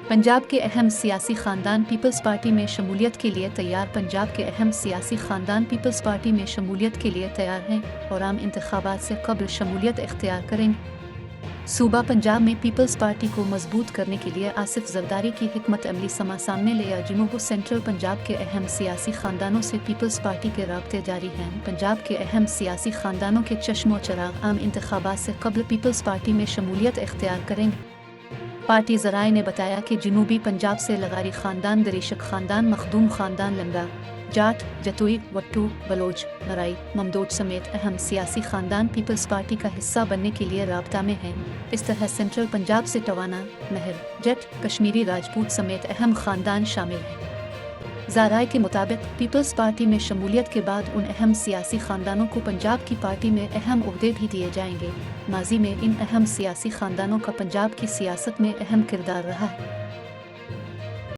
पंजाब के अहम सियासी खानदान पीपल्स पार्टी में शमूलियत के लिए तैयार। पंजाब के अहम सियासी खानदान पीपल्स पार्टी में शमूलियत के लिए तैयार हैं और आम इंतखाबात से कब्ल शमूलियत इख्तियार करेंगे। सूबा पंजाब में पीपल्स पार्टी को मजबूत करने के लिए आसिफ जरदारी की हिकमत अमली सामने ले आया। जनूब सेंट्रल पंजाब के अहम सियासी खानदानों से पीपल्स पार्टी के राब्ते जारी हैं। पंजाब के अहम सियासी खानदानों के चश्मो चराग आम इंतखाबात से कब्ल पीपल्स पार्टी में शमूलियत इख्तियार करेंगे। पार्टी ज़राए ने बताया कि जनूबी पंजाब से लगारी ख़ानदान, दरीशक ख़ानदान, मखदूम ख़ानदान, लंगा, जाट, जतुई, वट्टू, बलोच, नराई, ममदोच समेत अहम सियासी ख़ानदान पीपल्स पार्टी का हिस्सा बनने के लिए राब्ता में हैं। इस तरह सेंट्रल पंजाब से टवाना, महर, जट, कश्मीरी राजपूत समेत अहम ख़ानदान शामिल हैं। ज़राए के मुताबिक पीपल्स पार्टी में शमूलियत के बाद उन अहम सियासी ख़ानदानों को पंजाब की पार्टी में अहम ओहदे भी दिए जाएंगे। माजी में इन अहम सियासी ख़ानदानों का पंजाब की सियासत में अहम किरदार रहा है।